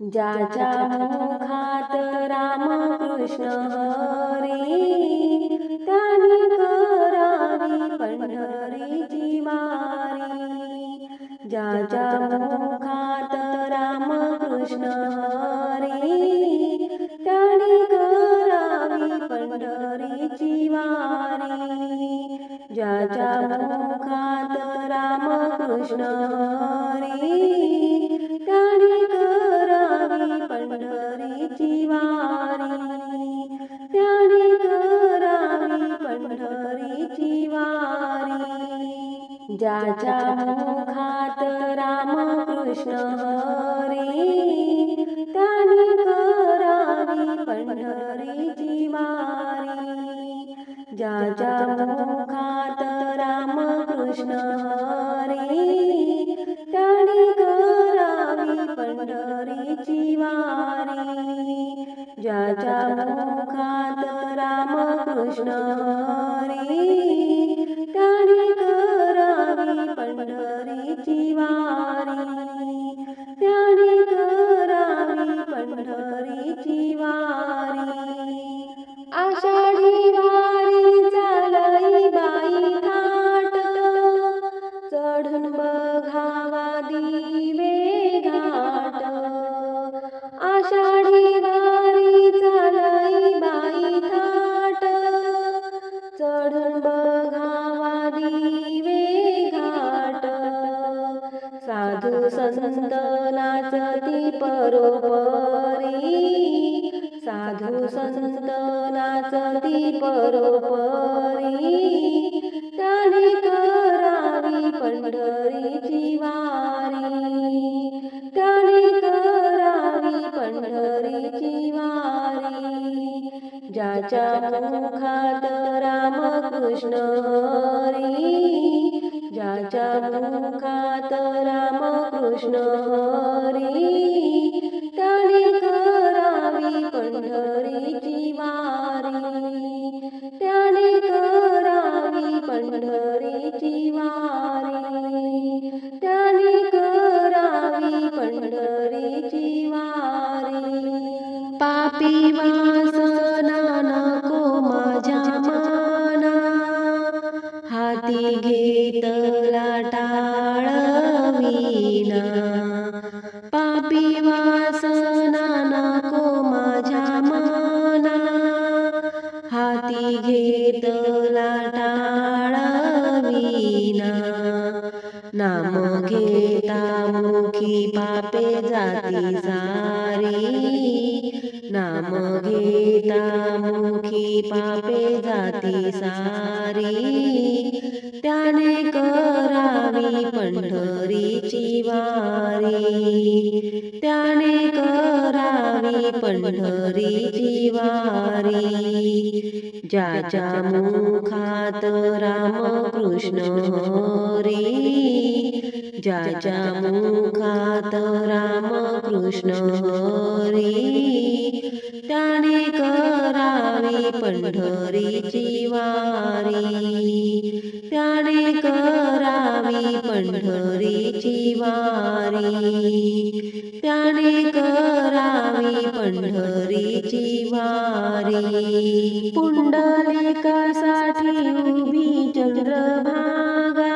ज्याच्या मुखात रामकृष्ण हरी, त्याने करावी पंढरीची वारी। ज्याच्या मुखात रामकृष्ण हरी, त्याने करावी पंढरीची वारी। ज्याच्या मुखात रामकृष्ण हरी, त्याने करावी पंढरीची वारी। त्याने करावी पंढरीची वारी। ज्याच्या मुखात रामकृष्ण हरी, त्याने करावी पंढरीची वारी। ज्याच्या मुखात रामकृष्ण हरी, त्याने करावी पंढरीची वारी। ज्याच्या मुखात रामकृष्ण हरी, त्याने करावी पंढरीची वारी। त्याने करावी पंढरीची वारी। आषाढी वारी चालई बाई थाट, चढून बघावा दिवे घाट। आषाढी वारी चालई बाई थाट, चढून बघावा दिवे घाट। साधू संत नाचती परोपरी, साधू संत नाचती परोपरी। त्याने करावी पंढरीची वारी, त्याने करावी पंढरीची वारी। ज्याच्या मुखात रामकृष्ण हरी, ज्याच्या मुखात रामकृष्ण हरी, त्याने करावी पंढरीची वारी। त्याने करावी पंढरीची वारी। त्याने करावी पंढरीची वारी। पापी वासना नको माझ्या मना, हाती घेतला टाळविना। पापी वासना नको माझ्या मना, हाती घेतला टाळविना। नाम घेता मुखी पापे जाती सारी, नाम घेता मुखी पापे जाती सारी। त्याने करावी पंढरीची वारी, त्याने करावी पंढरीची वारी। ज्याच्या मुखात रामकृष्ण हरी, ज्याच्या मुखात रामकृष्ण हरी, त्याने करावी पंढरीची वारी। त्याने करावी पंढरीची वारी। त्याने करावी पंढरीची वारी। पुंडलिकासाठी उभी चंद्रभागा,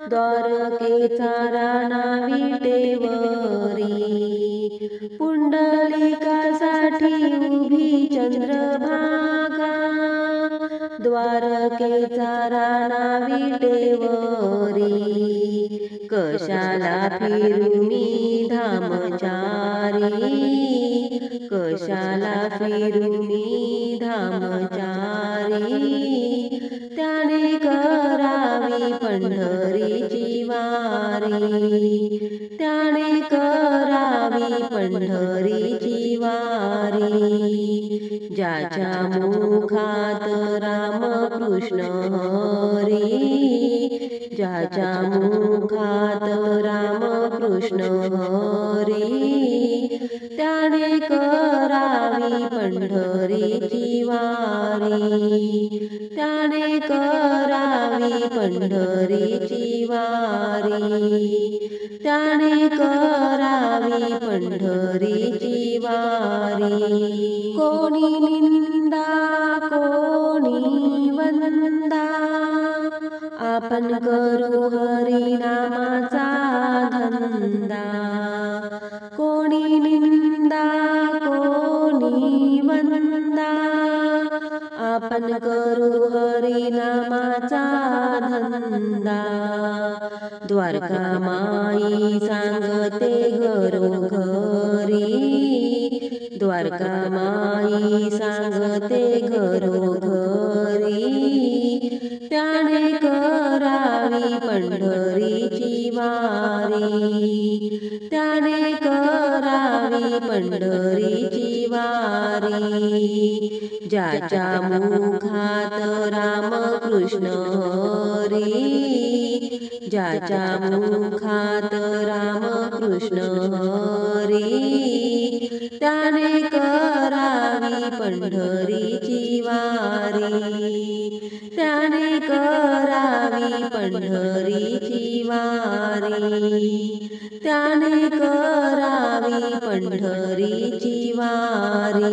द्वारकेचा राणा विटेवरी। पुंडलिकासाठी उभी चंद्रभागा, द्वारकेचा राणा विटेवरी। कशाला फिरू मी धामचारी, कशाला फिरू मी धामचारी। त्याने करावी पंढरीची वारी, त्याने करावी पंढरीची वारी। ज्याच्या मुखात रामकृष्ण हरी, ज्याच्या मुखात रामकृष्ण हरी, त्याने करावी पंढरीची वारी। त्याने करावी पंढरीची वारी। त्याने करावी पंढरीची वारी। कोणी निंदा कोणी वंदा, आपण करू हरिनामाचा धंदा। कोणी निंदा कोणी वंदा, आपण करू हरिनामाचा धंदा। द्वारका माई सांगते घरोघरी, द्वारका माई सांगते घरोघरी। त्याने करावी पंढरीची वारी, त्याने करावी पंढरीची वारी। ज्याच्या मुखात रामकृष्ण हरी, ज्याच्या मुखात रामकृष्ण हरी। त्याने करावी पंढरीची वारी, त्याने करावी पंढरीची वारी, त्याने करावी पंढरीची वारी।